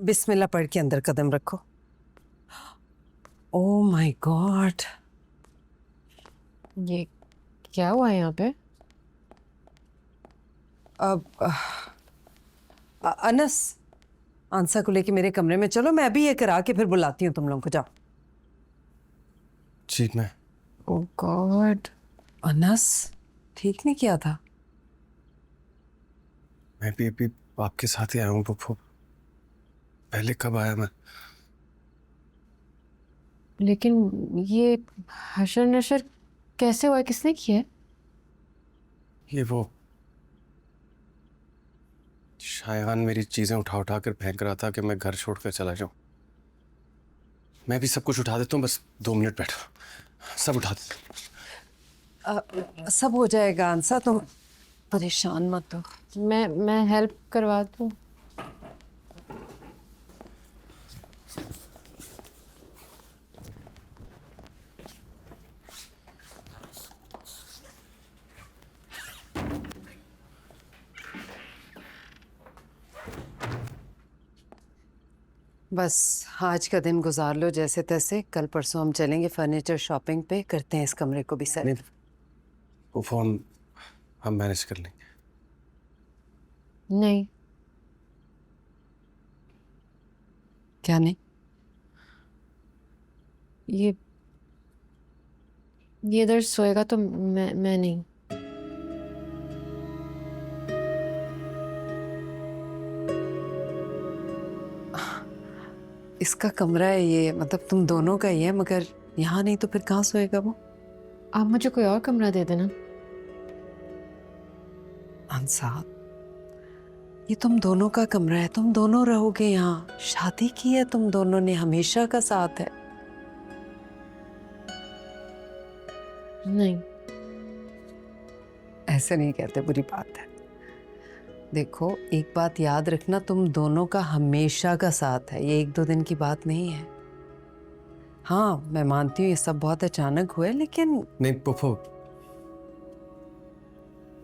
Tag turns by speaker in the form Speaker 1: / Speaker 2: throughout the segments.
Speaker 1: बिस्मिल्लाह पढ़ के अंदर कदम रखो। ओह माय गॉड,
Speaker 2: ये क्या हुआ है यहाँ पे?
Speaker 1: अब अनस, आंसा को लेके मेरे कमरे में चलो, मैं अभी ये करा के फिर बुलाती हूँ तुम लोगों को। जाओ।
Speaker 3: जी मैं।
Speaker 2: ओह गॉड,
Speaker 1: अनस ठीक नहीं किया था।
Speaker 3: मैं भी अभी आपके साथ ही आया हूँ पप्पू। पहले कब आया मैं?
Speaker 2: लेकिन ये हशर नशर कैसे हुआ? किसने किया है?
Speaker 3: ये वो शायगान मेरी चीजें उठा उठा कर फेंक रहा था कि मैं घर छोड़कर चला जाऊं। मैं भी सब कुछ उठा देता हूँ, बस 2 मिनट बैठो, सब उठा देता
Speaker 1: सब हो जाएगा आंसा, तुम परेशान मत हो।
Speaker 2: मैं हेल्प करवा दूँ?
Speaker 1: बस आज का दिन गुजार लो जैसे तैसे, कल परसों हम चलेंगे फर्नीचर शॉपिंग पे, करते हैं इस कमरे को भी
Speaker 3: नहीं,
Speaker 1: सेट।
Speaker 3: वो फोन हम मैनेज कर लेंगे।
Speaker 2: नहीं,
Speaker 1: क्या नहीं?
Speaker 2: ये इधर सोएगा तो मैं नहीं।
Speaker 1: इसका कमरा है ये, मतलब तुम दोनों का ही है, मगर यहाँ नहीं तो फिर कहाँ सोएगा वो?
Speaker 2: आप मुझे कोई और कमरा दे देना।
Speaker 1: अंसा, ये तुम दोनों का कमरा है, तुम दोनों रहोगे यहाँ, शादी की है तुम दोनों ने, हमेशा का साथ है।
Speaker 2: नहीं,
Speaker 1: ऐसे नहीं कहते, बुरी बात है। देखो एक बात याद रखना, तुम दोनों का हमेशा का साथ है, ये 1-2 दिन की बात नहीं है। हाँ मैं मानती हूँ ये सब बहुत अचानक हुए, लेकिन
Speaker 3: नहीं पप्पू,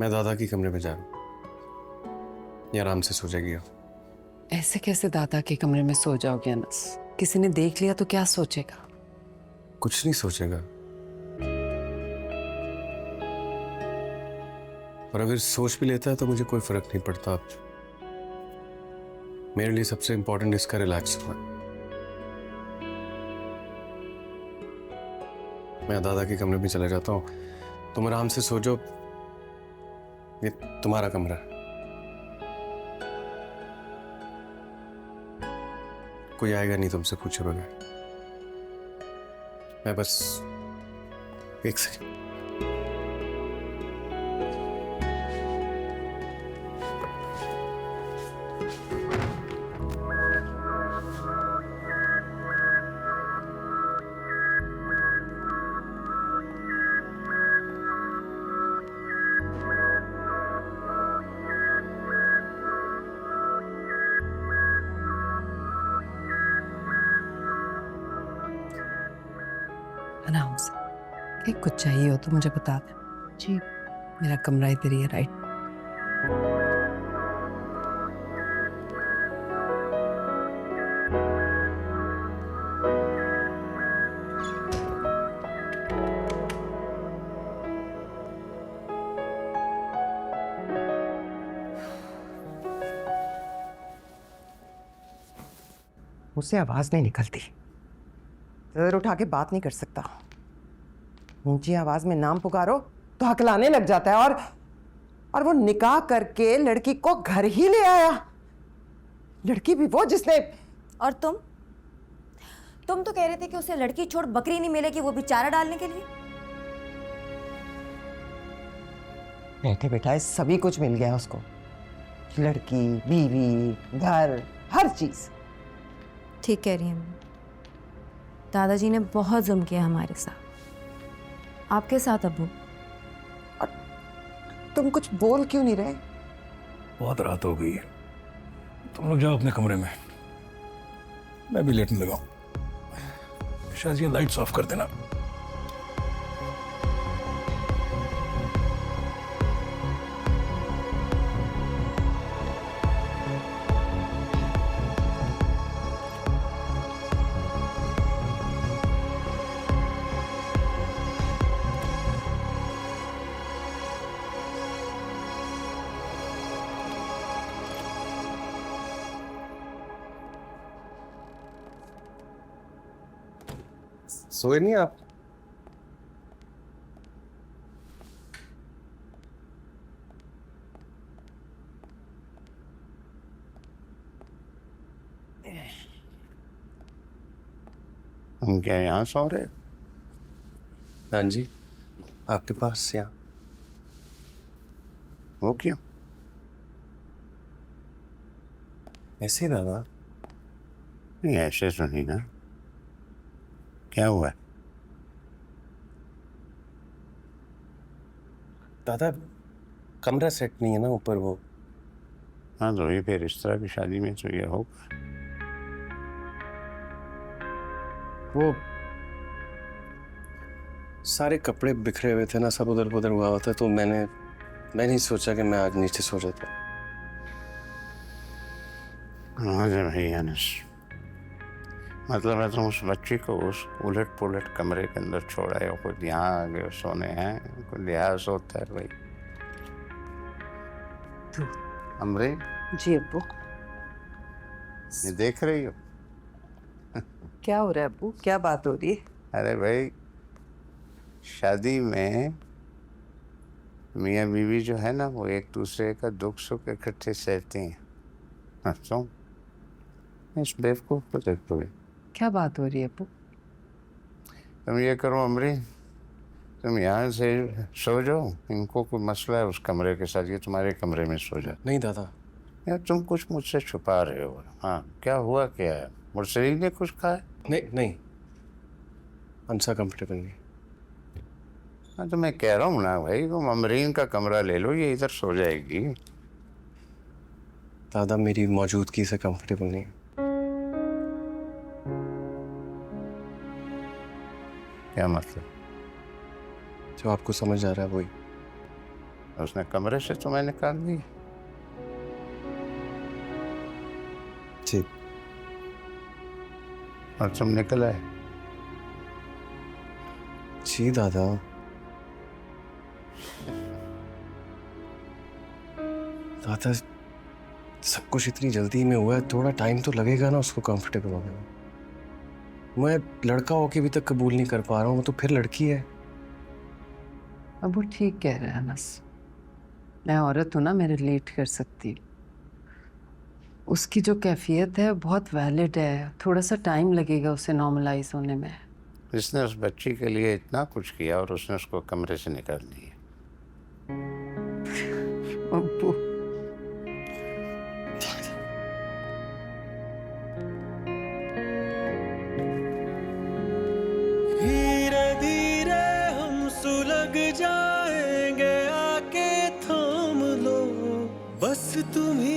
Speaker 3: मैं दादा के कमरे में जा रहा हूँ, ये आराम से सो जाएगी।
Speaker 1: ऐसे कैसे दादा के कमरे में सो जाओगे अनस? किसी ने देख लिया तो क्या सोचेगा?
Speaker 3: कुछ नहीं सोचेगा, और अगर सोच भी लेता है तो मुझे कोई फर्क नहीं पड़ता। मेरे लिए सबसे इंपॉर्टेंट इसका रिलैक्स होना। मैं दादा के कमरे में चला जाता हूँ, तुम आराम से सो जाओ, ये तुम्हारा कमरा है। कोई आएगा नहीं तुमसे पूछे बगैर। मैं बस 1 सेकंड।
Speaker 1: आराम से, ठीक, कुछ चाहिए हो तो मुझे बता दे।
Speaker 2: जी।
Speaker 1: मेरा कमरा इधर ही है, राइट?
Speaker 4: मुझसे आवाज नहीं निकलती, सर उठा के बात नहीं कर सकता। ऊंची आवाज में नाम पुकारो तो हकलाने लग जाता है, और वो निकाह करके लड़की को घर ही ले आया। लड़की भी वो जिसने।
Speaker 5: और तुम तो कह रहे थे कि उसे लड़की छोड़ बकरी नहीं मिलेगी, वो भी चारा डालने के लिए।
Speaker 4: बैठे बैठाए सभी कुछ मिल गया उसको, लड़की, बीवी, घर, हर चीज।
Speaker 5: ठीक कह रही हैं, दादाजी ने बहुत जुल्म किया हमारे साथ, आपके साथ अब्बू।
Speaker 4: और तुम कुछ बोल क्यों नहीं रहे?
Speaker 6: बहुत रात हो गई है, तुम लोग जाओ अपने कमरे में, मैं भी लेटने लगा हूं। शायद ये लाइट्स ऑफ कर देना।
Speaker 3: सोए नहीं आप?
Speaker 7: हम क्या यहाँ सो रहे?
Speaker 3: हाँ जी, आपके पास यहाँ।
Speaker 7: वो क्यों?
Speaker 3: ऐसे ही दादा।
Speaker 7: नहीं ऐसे तो नहीं ना। क्या हुआ?
Speaker 3: दादा कमरा सेट नहीं है ना ऊपर वो।
Speaker 7: हाँ तो ये फिर इस तरह की शादी में तो ये होगा।
Speaker 3: वो सारे कपड़े बिखरे हुए थे ना, सब उधर उधर हुआ होता, तो मैंने ही सोचा कि मैं आज नीचे सो जाता।
Speaker 7: हाँ जी भाई अनस, मतलब है तुम उस बच्ची को उस उलट पुलट कमरे के अंदर छोड़ा है, खुद यहाँ आ गए सोने हैं, खुद लिहाज होता है भाई। अमरे,
Speaker 1: जी अब्बू।
Speaker 7: ये देख रही हो?
Speaker 1: क्या हो रहा है अब्बू, क्या बात हो रही है?
Speaker 7: अरे भाई, शादी में मियाँ बीवी जो है ना, वो एक दूसरे का दुख सुख इकट्ठे सहती हैं। हाँ तो इस बेवकूफ को देखो।
Speaker 1: क्या बात हो रही है अब्बू?
Speaker 7: तुम ये करो अमरी, तुम यहाँ से सो जाओ, इनको कोई मसला है उस कमरे के साथ, ये तुम्हारे कमरे में सो जाए।
Speaker 3: नहीं दादा।
Speaker 7: यार तुम कुछ मुझसे छुपा रहे हो। हाँ क्या हुआ, क्या है? मुझसे ने कुछ कहा है?
Speaker 3: नहीं नहीं, अंसा कंफर्टेबल नहीं।
Speaker 7: हाँ तो मैं कह रहा हूँ ना भाई, तुम अमरीन का कमरा ले लो, ये इधर सो जाएगी।
Speaker 3: दादा मेरी मौजूदगी से कंफर्टेबल नहीं।
Speaker 7: क्या मतलब?
Speaker 3: जो आपको समझ आ रहा है वही।
Speaker 7: उसने कमरे से तुम्हें निकाल दी?
Speaker 3: जी।
Speaker 7: और तुम निकल आए?
Speaker 3: जी दादा। दादा सब कुछ इतनी जल्दी में हुआ है, थोड़ा टाइम तो लगेगा ना उसको कंफर्टेबल होने में। मैं लड़का होके भी तक कबूल नहीं कर पा रहा हूँ, तो फिर लड़की है।
Speaker 1: अब वो ठीक कह रहा है अनस, मैं औरत हूँ ना, मैं रिलेट कर सकती हूँ। उसकी जो कैफियत है बहुत वैलिड है, थोड़ा सा टाइम लगेगा उसे नॉर्मलाइज होने में।
Speaker 7: इसने उस बच्ची के लिए इतना कुछ किया और उसने उसको कमरे से निकाल दिया।
Speaker 1: अब्बू
Speaker 8: धीरे धीरे हम सुलग जाएंगे, आके थाम लो बस तुम ही